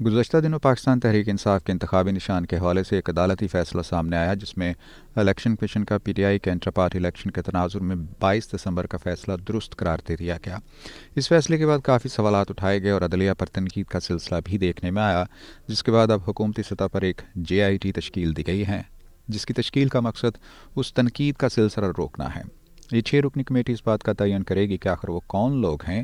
گزشتہ دنوں پاکستان تحریک انصاف کے انتخابی نشان کے حوالے سے ایک عدالتی فیصلہ سامنے آیا جس میں الیکشن کمیشن کا پی ٹی آئی کے انٹر پارٹی الیکشن کے تناظر میں 22 دسمبر کا فیصلہ درست قرار دے دیا گیا۔ اس فیصلے کے بعد کافی سوالات اٹھائے گئے اور عدلیہ پر تنقید کا سلسلہ بھی دیکھنے میں آیا، جس کے بعد اب حکومتی سطح پر ایک JIT تشکیل دی گئی ہے، جس کی تشکیل کا مقصد اس تنقید کا سلسلہ روکنا ہے۔ یہ 6 رکنی کمیٹی اس بات کا تعین کرے گی کہ آخر وہ کون لوگ ہیں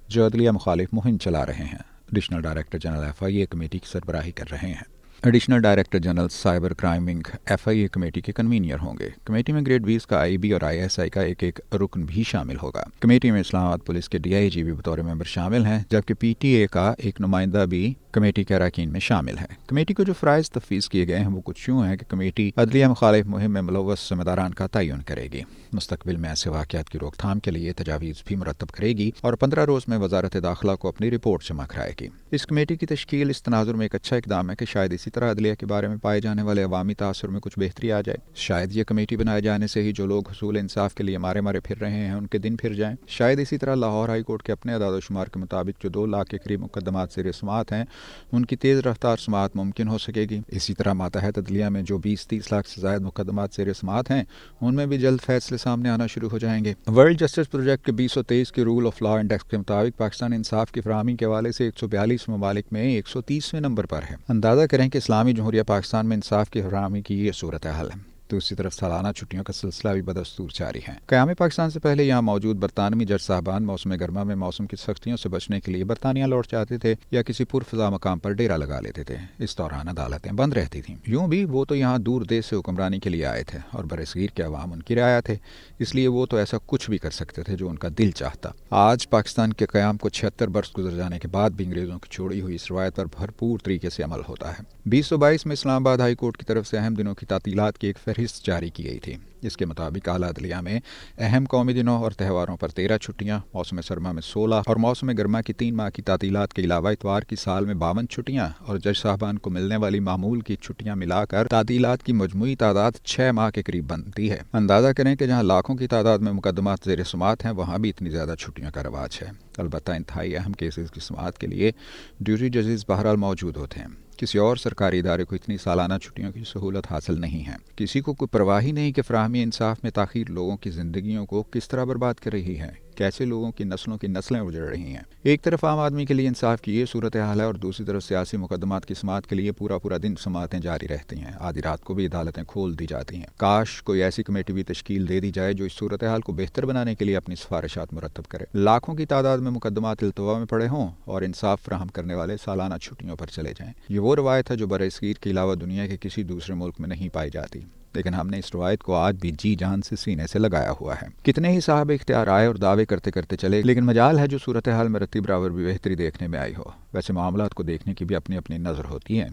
جو عدلیہ مخالف مہم چلا رہے ہیں۔ Additional director general FIA committee کی سربراہی کر رہے ہیں۔ Additional director general cyber crime wing FIA committee کے کنوینئر ہوں گے۔ کمیٹی میں گریڈ 20 کا IB اور ISI کا ایک رکن بھی شامل ہوگا۔ کمیٹی میں اسلام آباد پولیس کے DIG بھی بطور ممبر شامل ہیں، جبکہ PTA کا ایک نمائندہ بھی کمیٹی کے اراکین میں شامل ہے۔ کمیٹی کو جو فرائض تفویض کیے گئے ہیں وہ کچھ یوں ہیں کہ کمیٹی عدلیہ مخالف مہم میں ملوث ذمہ داران کا تعین کرے گی، مستقبل میں ایسے واقعات کی روک تھام کے لیے تجاویز بھی مرتب کرے گی اور 15 روز میں وزارت داخلہ کو اپنی رپورٹ جمع کرائے گی۔ اس کمیٹی کی تشکیل اس تناظر میں ایک اچھا اقدام ہے کہ شاید اسی طرح عدلیہ کے بارے میں پائے جانے والے عوامی تاثر میں کچھ بہتری آ جائے۔ شاید یہ کمیٹی بنائے جانے سے ہی جو لوگ حصول انصاف کے لیے مارے پھر رہے ہیں ان کے دن پھر جائیں۔ شاید اسی طرح لاہور ہائی کورٹ کے اپنے اعداد و شمار کے مطابق جو 2 لاکھ کے قریب مقدمات زیر سماعت ہیں ان کی تیز رفتار سماعت ممکن ہو سکے گی۔ اسی طرح ماتحت عدلیہ میں جو 20-30 لاکھ سے زائد مقدمات زیر سماعت ہیں ان میں بھی جلد فیصلے سامنے آنا شروع ہو جائیں گے۔ ورلڈ جسٹس پروجیکٹ کے 2023 کے رول آف لا انڈیکس کے مطابق پاکستان انصاف کی فراہمی کے حوالے سے 142 ممالک میں 130ویں نمبر پر ہے۔ اندازہ کریں کہ اسلامی جمہوریہ پاکستان میں انصاف کی فراہمی کی یہ صورتحال ہے۔ دوسری طرف سالانہ چھٹیوں کا سلسلہ بھی بدستور جاری ہے۔ قیام پاکستان سے پہلے یہاں موجود برطانوی جج صاحبان موسم گرما میں موسم کی سختیوں سے بچنے کے لیے برطانیہ لوٹ جاتے تھے یا کسی پرفضا مقام پر ڈیرا لگا لیتے تھے۔ اس دوران عدالتیں بند رہتی تھیں۔ یوں بھی وہ تو یہاں دور دیش سے حکمرانی کے لیے آئے تھے اور برصغیر کے عوام ان کی رعایا تھے، اس لیے وہ تو ایسا کچھ بھی کر سکتے تھے جو ان کا دل چاہتا۔ آج پاکستان کے قیام کو 76 برس گزر جانے کے بعد بھی انگریزوں کی چھوڑی ہوئی اس روایت پر بھرپور طریقے سے عمل ہوتا ہے۔ 2022 میں اسلام آباد ہائی کورٹ کی طرف سے اہم دنوں کی تعطیلات کی ایک فہرست جاری کی گئی تھی۔ اس کے مطابق اعلیٰ عدلیہ میں اہم قومی دنوں اور تہواروں پر 13 چھٹیاں، موسم سرما میں 16 اور موسم گرما کی 3 ماہ کی تعطیلات کے علاوہ اتوار کی سال میں 52 چھٹیاں اور جج صاحبان کو ملنے والی معمول کی چھٹیاں ملا کر تعطیلات کی مجموعی تعداد 6 ماہ کے قریب بنتی ہے۔ اندازہ کریں کہ جہاں لاکھوں کی تعداد میں مقدمات زیر سماعت ہیں وہاں بھی اتنی زیادہ چھٹیوں کا رواج ہے۔ البتہ انتہائی اہم کیسز کی سماعت کے لیے ڈیوٹی ججز بہرحال موجود ہوتے ہیں۔ کسی اور سرکاری ادارے کو اتنی سالانہ چھٹیوں کی سہولت حاصل نہیں ہے۔ کسی کو کوئی پرواہ ہی نہیں کہ فراہمی انصاف میں تاخیر لوگوں کی زندگیوں کو کس طرح برباد کر رہی ہے، کیسے لوگوں کی نسلوں کی نسلیں اجڑ رہی ہیں۔ ایک طرف عام آدمی کے لیے انصاف کی یہ صورتحال ہے اور دوسری طرف سیاسی مقدمات کی سماعت کے لیے پورا دن سماعتیں جاری رہتی ہیں۔ آدھی رات کو بھی عدالتیں کھول دی جاتی ہیں۔ کاش کوئی ایسی کمیٹی بھی تشکیل دے دی جائے جو اس صورتحال کو بہتر بنانے کے لیے اپنی سفارشات مرتب کرے۔ لاکھوں کی تعداد میں مقدمات التوا میں پڑے ہوں اور انصاف فراہم کرنے والے سالانہ چھٹیوں پر چلے جائیں۔ یہ وہ روایت ہے جو برصغیر کے علاوہ دنیا کے کسی دوسرے ملک میں نہیں پائی جاتی، لیکن ہم نے اس روایت کو آج بھی جی جان سے سینے سے لگایا ہوا ہے۔ کتنے ہی صاحب اختیار آئے اور دعوے کرتے چلے، لیکن مجال ہے جو صورتحال میں رتی برابر بھی بہتری دیکھنے میں آئی ہو۔ ویسے معاملات کو دیکھنے کی بھی اپنی نظر ہوتی ہے۔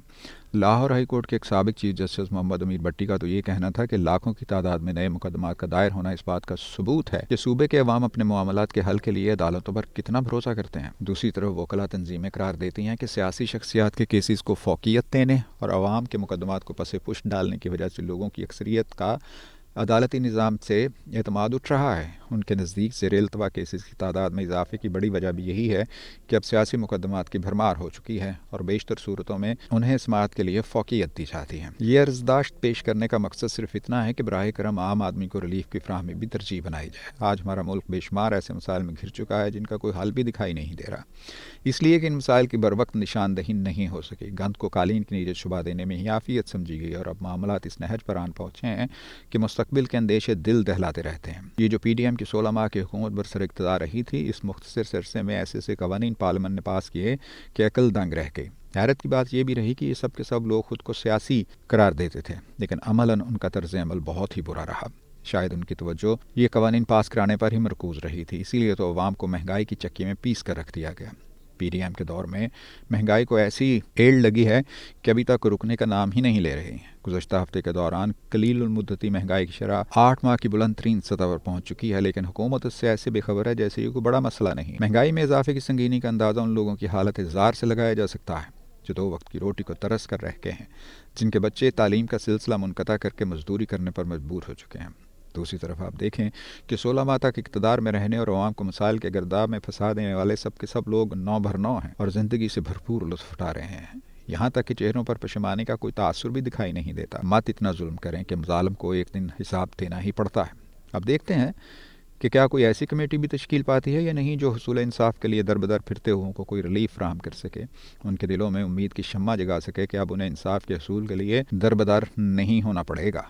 لاہور ہائی کورٹ کے ایک سابق چیف جسٹس محمد امیر بٹی کا تو یہ کہنا تھا کہ لاکھوں کی تعداد میں نئے مقدمات کا دائر ہونا اس بات کا ثبوت ہے کہ صوبے کے عوام اپنے معاملات کے حل کے لیے عدالتوں پر کتنا بھروسہ کرتے ہیں۔ دوسری طرف وکلا تنظیمیں قرار دیتی ہیں کہ سیاسی شخصیات کے کیسز کو فوقیت دینے اور عوام کے مقدمات کو پس پشت ڈالنے کی وجہ سے لوگوں کی اکثریت کا عدالتی نظام سے اعتماد اٹھ رہا ہے۔ ان کے نزدیک زیر التوا کیسز کی تعداد میں اضافے کی بڑی وجہ بھی یہی ہے کہ اب سیاسی مقدمات کی بھرمار ہو چکی ہے اور بیشتر صورتوں میں انہیں سماعت کے لیے فوقیت دی جاتی ہے۔ یہ عرضداشت پیش کرنے کا مقصد صرف اتنا ہے کہ براہ کرم عام آدمی کو ریلیف کی فراہمی بھی ترجیح بنائی جائے۔ آج ہمارا ملک بے شمار ایسے مسائل میں گھر چکا ہے جن کا کوئی حل بھی دکھائی نہیں دے رہا، اس لیے کہ ان مسائل کی بروقت نشاندہی نہیں ہو سکی۔ گند کو قالین کی نیچے چھپا دینے میں ہی عافیت سمجھی گئی اور اب معاملات اس نہج پر آن پہنچے ہیں کہ مستقبل کے اندیشے دل دہلاتے رہتے ہیں۔ یہ جو PDM کی 16 ماہ کی حکومت برسر اقتدار رہی تھی، اس مختصر سے عرصے میں ایسے قوانین پارلیمنٹ نے پاس کیے کہ عقل دنگ رہ گئی۔ حیرت کی بات یہ بھی رہی کہ یہ سب کے سب لوگ خود کو سیاسی قرار دیتے تھے، لیکن عملاً ان کا طرز عمل بہت ہی برا رہا۔ شاید ان کی توجہ یہ قوانین پاس کرانے پر ہی مرکوز رہی تھی، اسی لیے تو عوام کو مہنگائی کی چکی میں پیس کر رکھ دیا گیا۔ PDM کے دور میں مہنگائی کو ایسی ایڑ لگی ہے کہ ابھی تک رکنے کا نام ہی نہیں لے رہی۔ گزشتہ ہفتے کے دوران قلیل المدتی مہنگائی کی شرح 8 ماہ کی بلند ترین سطح پر پہنچ چکی ہے، لیکن حکومت اس سے ایسے بے خبر ہے جیسے یہ کوئی بڑا مسئلہ نہیں۔ مہنگائی میں اضافے کی سنگینی کا اندازہ ان لوگوں کی حالت زار سے لگایا جا سکتا ہے جو 2 وقت کی روٹی کو ترس کر رہ گئے ہیں، جن کے بچے تعلیم کا سلسلہ منقطع کر کے مزدوری کرنے پر مجبور ہو چکے ہیں۔ دوسری طرف آپ دیکھیں کہ 16 ماہ تک اقتدار میں رہنے اور عوام کو مسائل کے گرداب میں پھنسا دینے والے سب کے سب لوگ 9 بھر 9 ہیں اور زندگی سے بھرپور لطف اٹھا رہے ہیں۔ یہاں تک کہ چہروں پر پشیمانی کا کوئی تاثر بھی دکھائی نہیں دیتا۔ مت اتنا ظلم کریں کہ ظالم کو ایک دن حساب دینا ہی پڑتا ہے۔ اب دیکھتے ہیں کہ کیا کوئی ایسی کمیٹی بھی تشکیل پاتی ہے یا نہیں جو حصول انصاف کے لیے در بدر پھرتے ہوں کو کوئی ریلیف فراہم کر سکے، ان کے دلوں میں امید کی شمع جگا سکے کہ اب انہیں انصاف کے حصول کے لیے در بدر نہیں ہونا پڑے گا۔